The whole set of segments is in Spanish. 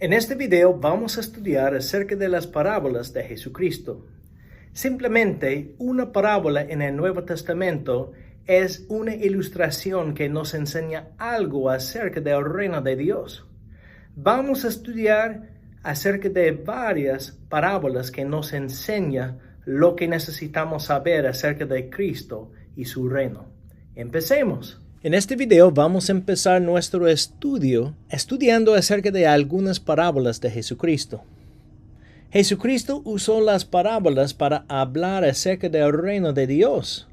En este video vamos a estudiar acerca de las parábolas de Jesucristo. Simplemente, una parábola en el Nuevo Testamento es una ilustración que nos enseña algo acerca del reino de Dios. Vamos a estudiar acerca de varias parábolas que nos enseñan lo que necesitamos saber acerca de Cristo y su reino. Empecemos. En este video vamos a empezar nuestro estudio estudiando acerca de algunas parábolas de Jesucristo. Jesucristo usó las parábolas para hablar acerca del reino de Dios.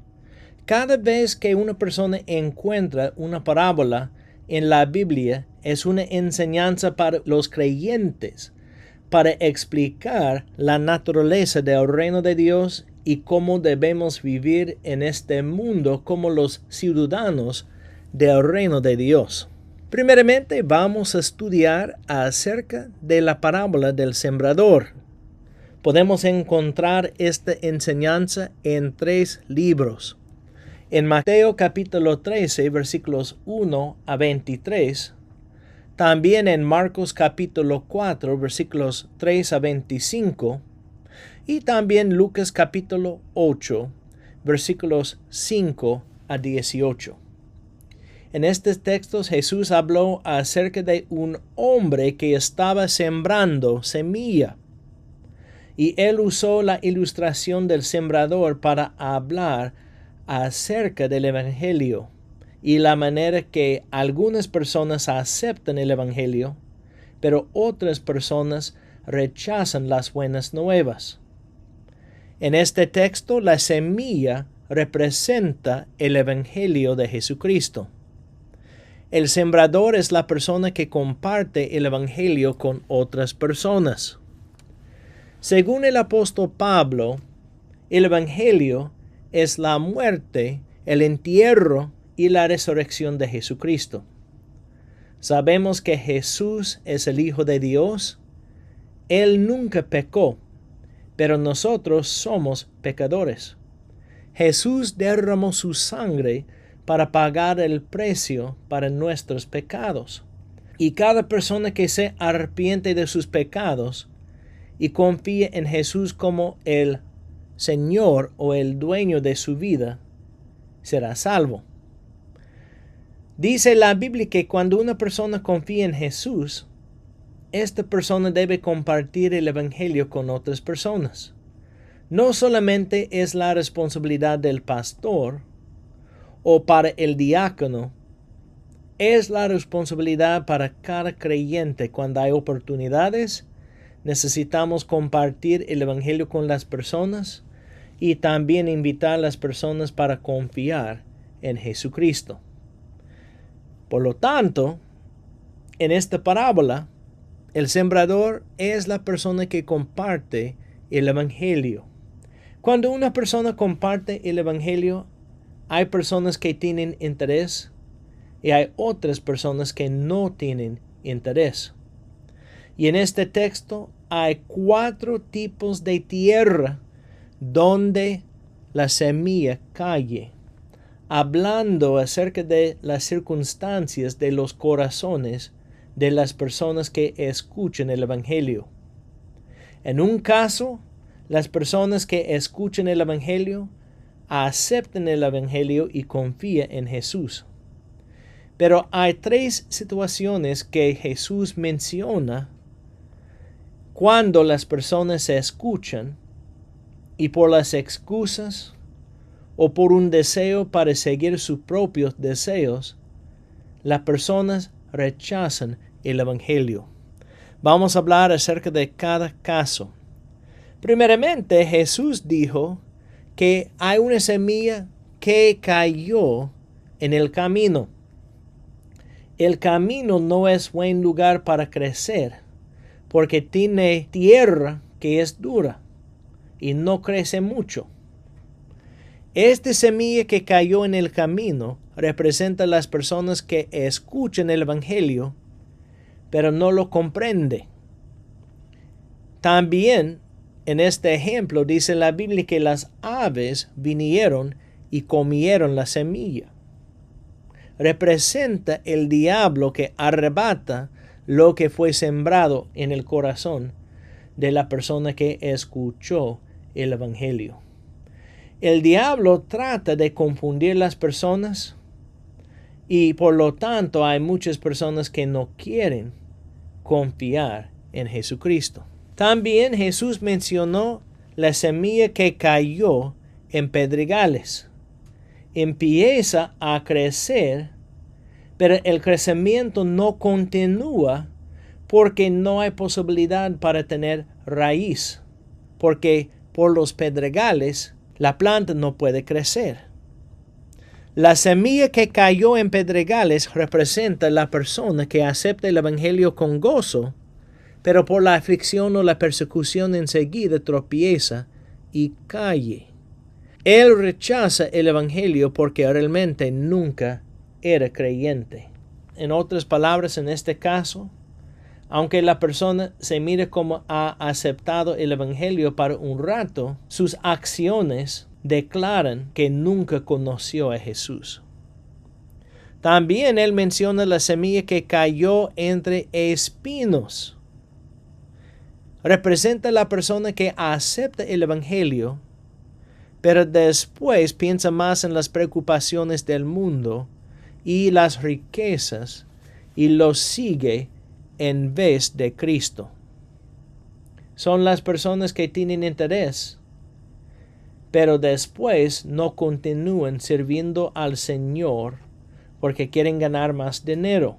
Cada vez que una persona encuentra una parábola en la Biblia, es una enseñanza para los creyentes, para explicar la naturaleza del reino de Dios y cómo debemos vivir en este mundo como los ciudadanos del reino de Dios. Primeramente vamos a estudiar acerca de la parábola del sembrador. Podemos encontrar esta enseñanza en 3 libros. En Mateo capítulo 13, versículos 1 a 23, también en Marcos capítulo 4, versículos 3 a 25, y también Lucas capítulo 8, versículos 5 a 18. En estos textos Jesús habló acerca de un hombre que estaba sembrando semilla. Y él usó la ilustración del sembrador para hablar acerca del Evangelio y la manera que algunas personas aceptan el Evangelio, pero otras personas rechazan las buenas nuevas. En este texto, la semilla representa el Evangelio de Jesucristo. El sembrador es la persona que comparte el Evangelio con otras personas. Según el apóstol Pablo, el Evangelio es la muerte, el entierro y la resurrección de Jesucristo. Sabemos que Jesús es el Hijo de Dios. Él nunca pecó, pero nosotros somos pecadores. Jesús derramó su sangre para pagar el precio para nuestros pecados. Y cada persona que se arrepiente de sus pecados y confía en Jesús como el Señor o el dueño de su vida, será salvo. Dice la Biblia que cuando una persona confía en Jesús, esta persona debe compartir el Evangelio con otras personas. No solamente es la responsabilidad del pastor o para el diácono, es la responsabilidad para cada creyente. Cuando hay oportunidades, necesitamos compartir el Evangelio con las personas y también invitar a las personas para confiar en Jesucristo. Por lo tanto, en esta parábola, el sembrador es la persona que comparte el Evangelio. Cuando una persona comparte el Evangelio, hay personas que tienen interés y hay otras personas que no tienen interés. Y en este texto hay 4 tipos de tierra donde la semilla cae, hablando acerca de las circunstancias de los corazones de las personas que escuchan el Evangelio. En un caso, las personas que escuchan el Evangelio aceptan el Evangelio y confían en Jesús. Pero hay 3 situaciones que Jesús menciona cuando las personas se escuchan y por las excusas o por un deseo para seguir sus propios deseos, las personas rechazan el Evangelio. Vamos a hablar acerca de cada caso. Primeramente, Jesús dijo que hay una semilla que cayó en el camino. El camino no es buen lugar para crecer porque tiene tierra que es dura y no crece mucho. Esta semilla que cayó en el camino representa a las personas que escuchan el Evangelio, pero no lo comprenden. También en este ejemplo dice la Biblia que las aves vinieron y comieron la semilla. Representa el diablo que arrebata lo que fue sembrado en el corazón de la persona que escuchó el Evangelio. El diablo trata de confundir las personas y por lo tanto hay muchas personas que no quieren confiar en Jesucristo. También Jesús mencionó la semilla que cayó en pedregales. Empieza a crecer, pero el crecimiento no continúa porque no hay posibilidad para tener raíz, porque por los pedregales la planta no puede crecer. La semilla que cayó en pedregales representa la persona que acepta el Evangelio con gozo, pero por la aflicción o la persecución enseguida tropieza y cae. Él rechaza el Evangelio porque realmente nunca era creyente. En otras palabras, en este caso, aunque la persona se mire como ha aceptado el Evangelio para un rato, sus acciones declaran que nunca conoció a Jesús. También él menciona la semilla que cayó entre espinos. Representa la persona que acepta el Evangelio, pero después piensa más en las preocupaciones del mundo y las riquezas y los sigue en vez de Cristo. Son las personas que tienen interés, pero después no continúan sirviendo al Señor porque quieren ganar más dinero.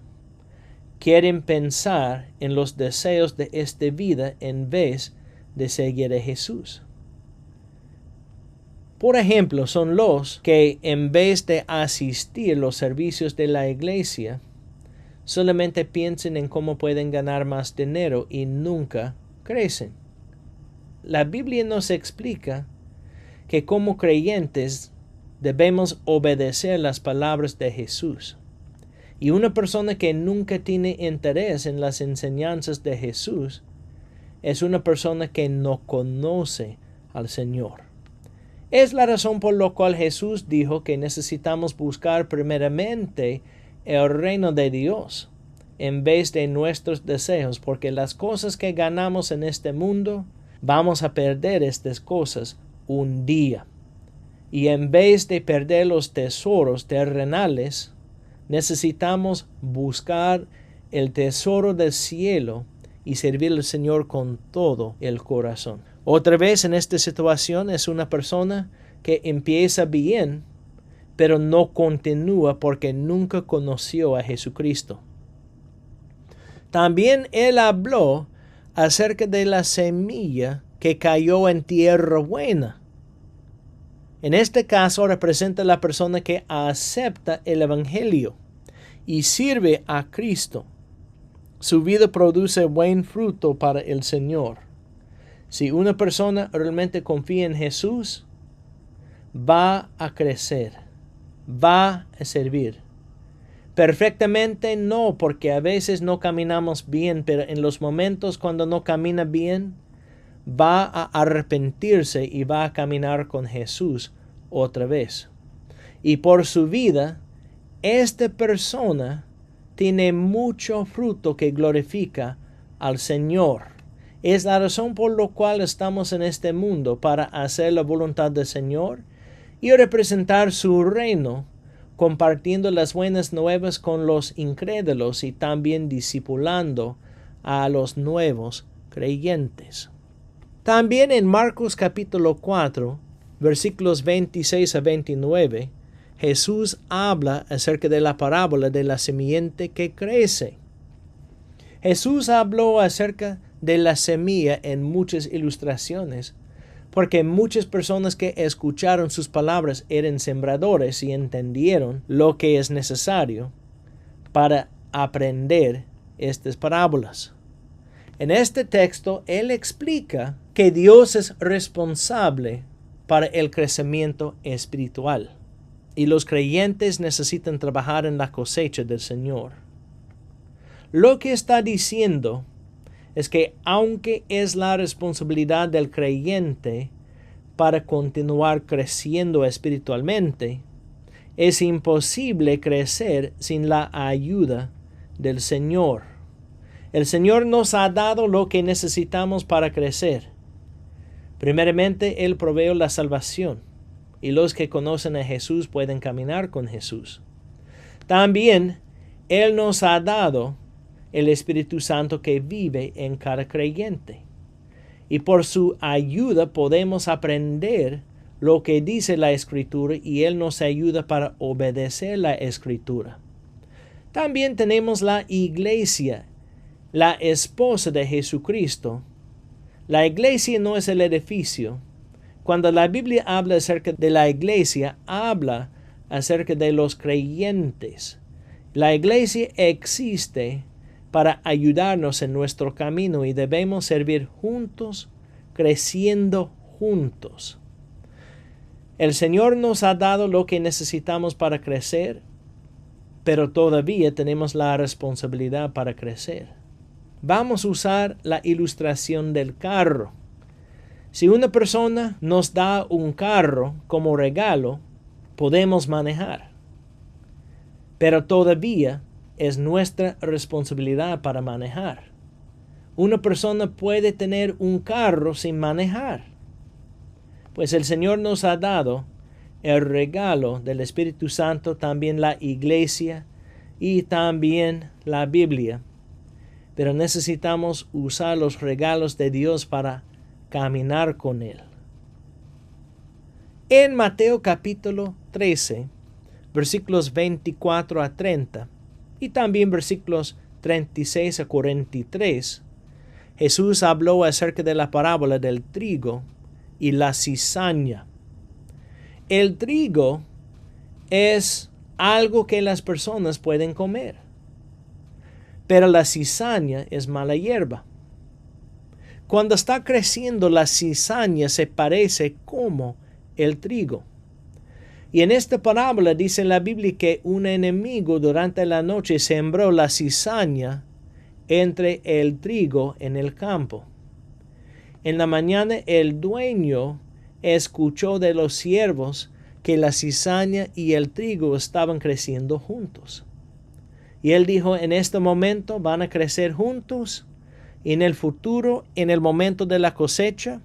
Quieren pensar en los deseos de esta vida en vez de seguir a Jesús. Por ejemplo, son los que en vez de asistir a los servicios de la iglesia, solamente piensan en cómo pueden ganar más dinero y nunca crecen. La Biblia nos explica que como creyentes debemos obedecer las palabras de Jesús. Y una persona que nunca tiene interés en las enseñanzas de Jesús es una persona que no conoce al Señor. Es la razón por la cual Jesús dijo que necesitamos buscar primeramente el reino de Dios en vez de nuestros deseos, porque las cosas que ganamos en este mundo, vamos a perder estas cosas un día. Y en vez de perder los tesoros terrenales, necesitamos buscar el tesoro del cielo y servir al Señor con todo el corazón. Otra vez en esta situación es una persona que empieza bien, pero no continúa porque nunca conoció a Jesucristo. También él habló acerca de la semilla que cayó en tierra buena. En este caso representa la persona que acepta el Evangelio y sirve a Cristo. Su vida produce buen fruto para el Señor. Si una persona realmente confía en Jesús, va a crecer, va a servir. Perfectamente no, porque a veces no caminamos bien, pero en los momentos cuando no camina bien, va a arrepentirse y va a caminar con Jesús otra vez. Y por su vida, esta persona tiene mucho fruto que glorifica al Señor. Es la razón por la cual estamos en este mundo, para hacer la voluntad del Señor y representar su reino, compartiendo las buenas nuevas con los incrédulos y también discipulando a los nuevos creyentes. También en Marcos capítulo 4, versículos 26 a 29, Jesús habla acerca de la parábola de la simiente que crece. Jesús habló acerca de la semilla en muchas ilustraciones, porque muchas personas que escucharon sus palabras eran sembradores y entendieron lo que es necesario para aprender estas parábolas. En este texto, él explica que Dios es responsable para el crecimiento espiritual y los creyentes necesitan trabajar en la cosecha del Señor. Lo que está diciendo es que aunque es la responsabilidad del creyente para continuar creciendo espiritualmente, es imposible crecer sin la ayuda del Señor. El Señor nos ha dado lo que necesitamos para crecer. Primeramente, Él provee la salvación, y los que conocen a Jesús pueden caminar con Jesús. También, Él nos ha dado el Espíritu Santo que vive en cada creyente. Y por su ayuda podemos aprender lo que dice la Escritura y Él nos ayuda para obedecer la Escritura. También tenemos la iglesia, la esposa de Jesucristo. La iglesia no es el edificio. Cuando la Biblia habla acerca de la iglesia, habla acerca de los creyentes. La iglesia existe para ayudarnos en nuestro camino y debemos servir juntos, creciendo juntos. El Señor nos ha dado lo que necesitamos para crecer, pero todavía tenemos la responsabilidad para crecer. Vamos a usar la ilustración del carro. Si una persona nos da un carro como regalo, podemos manejar. Pero todavía es nuestra responsabilidad para manejar. Una persona puede tener un carro sin manejar. Pues el Señor nos ha dado el regalo del Espíritu Santo, también la iglesia y también la Biblia. Pero necesitamos usar los regalos de Dios para caminar con Él. En Mateo capítulo 13, versículos 24 a 30 y también versículos 36 a 43, Jesús habló acerca de la parábola del trigo y la cizaña. El trigo es algo que las personas pueden comer, pero la cizaña es mala hierba. Cuando está creciendo, la cizaña se parece como el trigo. Y en esta parábola dice la Biblia que un enemigo durante la noche sembró la cizaña entre el trigo en el campo. En la mañana el dueño escuchó de los siervos que la cizaña y el trigo estaban creciendo juntos. Y él dijo, en este momento van a crecer juntos, y en el futuro, en el momento de la cosecha,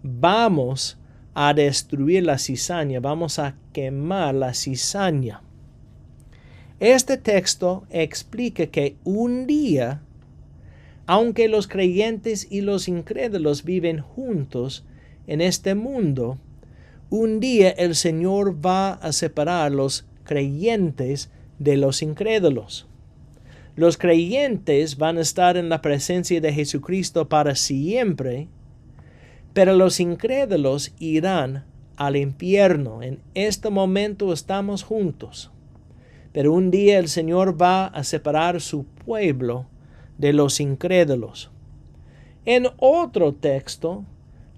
vamos a destruir la cizaña, vamos a quemar la cizaña. Este texto explica que un día, aunque los creyentes y los incrédulos viven juntos en este mundo, un día el Señor va a separar los creyentes de los incrédulos. Los creyentes van a estar en la presencia de Jesucristo para siempre, pero los incrédulos irán al infierno. En este momento estamos juntos, pero un día el Señor va a separar su pueblo de los incrédulos. En otro texto,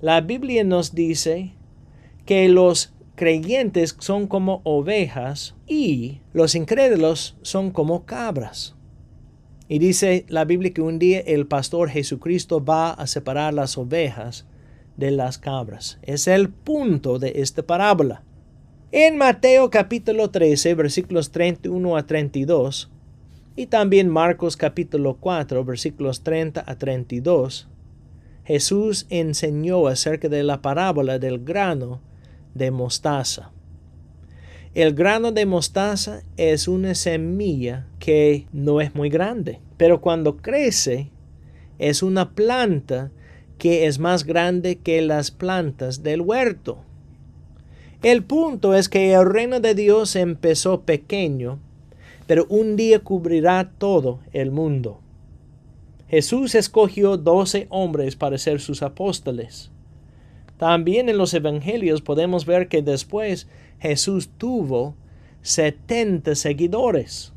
la Biblia nos dice que los creyentes son como ovejas y los incrédulos son como cabras. Y dice la Biblia que un día el pastor Jesucristo va a separar las ovejas de las cabras. Es el punto de esta parábola. En Mateo capítulo 13, versículos 31 a 32, y también Marcos capítulo 4, versículos 30 a 32, Jesús enseñó acerca de la parábola del grano de mostaza. El grano de mostaza es una semilla que no es muy grande, pero cuando crece es una planta que es más grande que las plantas del huerto. El punto es que el reino de Dios empezó pequeño, pero un día cubrirá todo el mundo. Jesús escogió 12 hombres para ser sus apóstoles. También en los evangelios podemos ver que después Jesús tuvo 70 seguidores.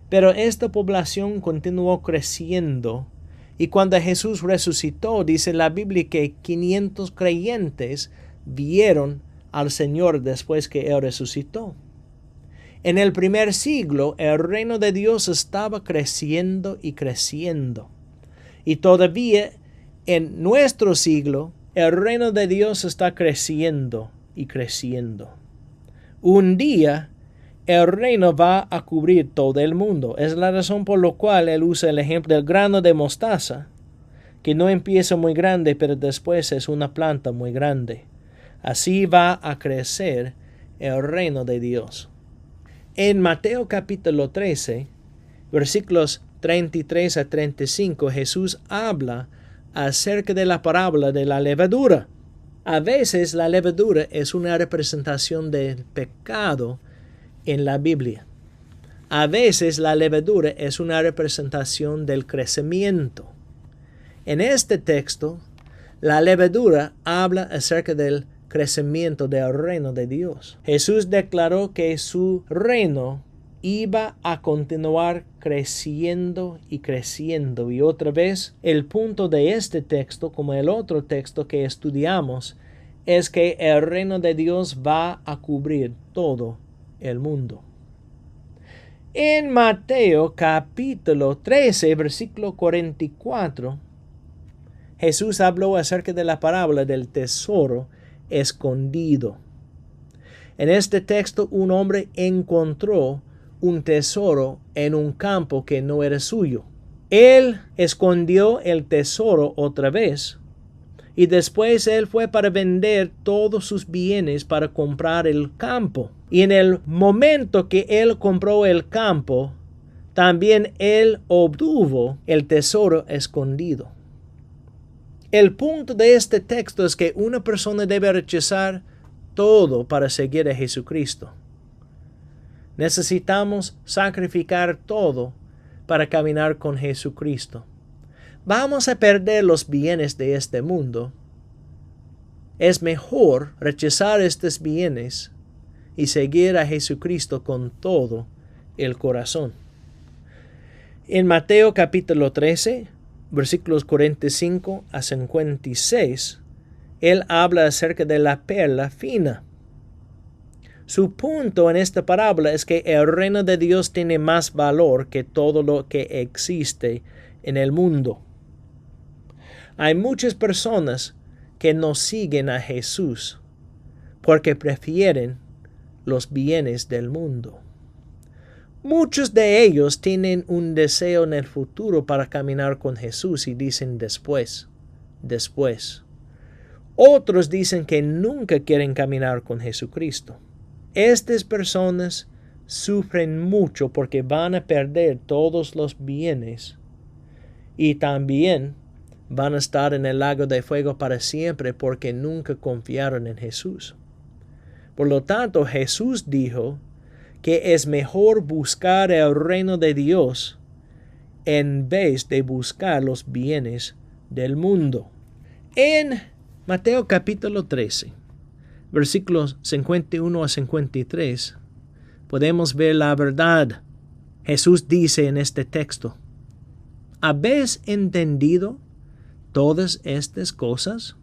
Pero esta población continuó creciendo y cuando Jesús resucitó, dice la Biblia que 500 creyentes vieron al Señor después que Él resucitó. En el primer siglo, el reino de Dios estaba creciendo y creciendo. Y todavía en nuestro siglo, el reino de Dios está creciendo y creciendo. Un día, el reino va a cubrir todo el mundo. Es la razón por la cual él usa el ejemplo del grano de mostaza, que no empieza muy grande, pero después es una planta muy grande. Así va a crecer el reino de Dios. En Mateo capítulo 13, versículos 33 a 35, Jesús habla acerca de la parábola de la levadura. A veces la levadura es una representación del pecado en la Biblia. A veces la levadura es una representación del crecimiento. En este texto, la levadura habla acerca del crecimiento del reino de Dios. Jesús declaró que su reino iba a continuar creciendo y creciendo. Y otra vez, el punto de este texto, como el otro texto que estudiamos, es que el reino de Dios va a cubrir todo el mundo. En Mateo capítulo 13, versículo 44, Jesús habló acerca de la parábola del tesoro escondido. En este texto, un hombre encontró un tesoro en un campo que no era suyo. Él escondió el tesoro otra vez y después él fue para vender todos sus bienes para comprar el campo. Y en el momento que él compró el campo, también él obtuvo el tesoro escondido. El punto de este texto es que una persona debe rechazar todo para seguir a Jesucristo. Necesitamos sacrificar todo para caminar con Jesucristo. Vamos a perder los bienes de este mundo. Es mejor rechazar estos bienes y seguir a Jesucristo con todo el corazón. En Mateo capítulo 13, versículos 45 a 56, él habla acerca de la perla fina. Su punto en esta parábola es que el reino de Dios tiene más valor que todo lo que existe en el mundo. Hay muchas personas que no siguen a Jesús porque prefieren los bienes del mundo. Muchos de ellos tienen un deseo en el futuro para caminar con Jesús y dicen después. Otros dicen que nunca quieren caminar con Jesucristo. Estas personas sufren mucho porque van a perder todos los bienes y también van a estar en el lago de fuego para siempre porque nunca confiaron en Jesús. Por lo tanto, Jesús dijo que es mejor buscar el reino de Dios en vez de buscar los bienes del mundo. En Mateo capítulo 13, versículos 51 a 53, podemos ver la verdad. Jesús dice en este texto: ¿habéis entendido todas estas cosas?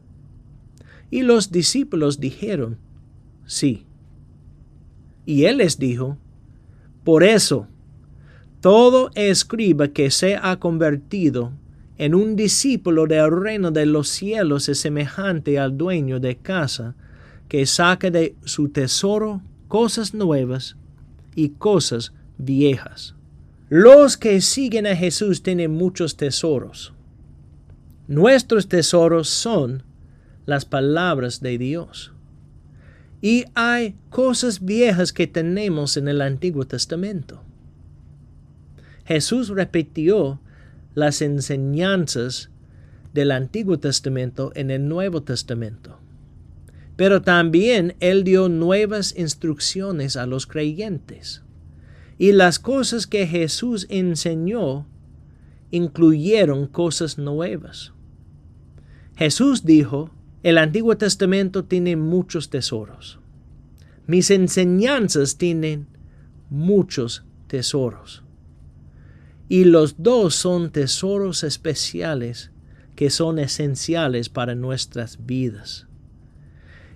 Y los discípulos dijeron: sí. Y él les dijo: por eso, todo escriba que se ha convertido en un discípulo del reino de los cielos es semejante al dueño de casa que saca de su tesoro cosas nuevas y cosas viejas. Los que siguen a Jesús tienen muchos tesoros. Nuestros tesoros son las palabras de Dios. Y hay cosas viejas que tenemos en el Antiguo Testamento. Jesús repitió las enseñanzas del Antiguo Testamento en el Nuevo Testamento. Pero también Él dio nuevas instrucciones a los creyentes. Y las cosas que Jesús enseñó incluyeron cosas nuevas. Jesús dijo: el Antiguo Testamento tiene muchos tesoros. Mis enseñanzas tienen muchos tesoros. Y los dos son tesoros especiales que son esenciales para nuestras vidas.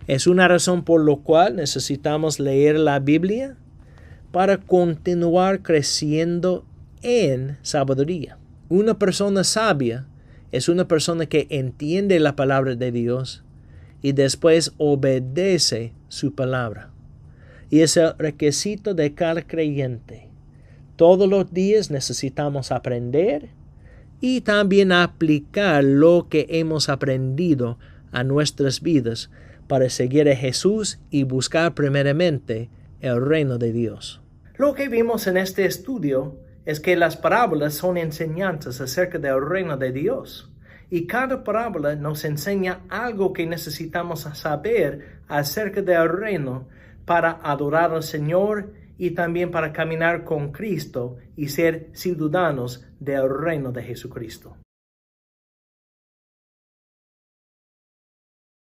Es una razón por la cual necesitamos leer la Biblia para continuar creciendo en sabiduría. Una persona sabia es una persona que entiende la palabra de Dios y después obedece su palabra. y es el requisito de cada creyente. Todos los días necesitamos aprender y también aplicar lo que hemos aprendido a nuestras vidas para seguir a Jesús y buscar primeramente el reino de Dios. Lo que vimos en este estudio es que las parábolas son enseñanzas acerca del reino de Dios. Y cada parábola nos enseña algo que necesitamos saber acerca del reino para adorar al Señor y también para caminar con Cristo y ser ciudadanos del reino de Jesucristo.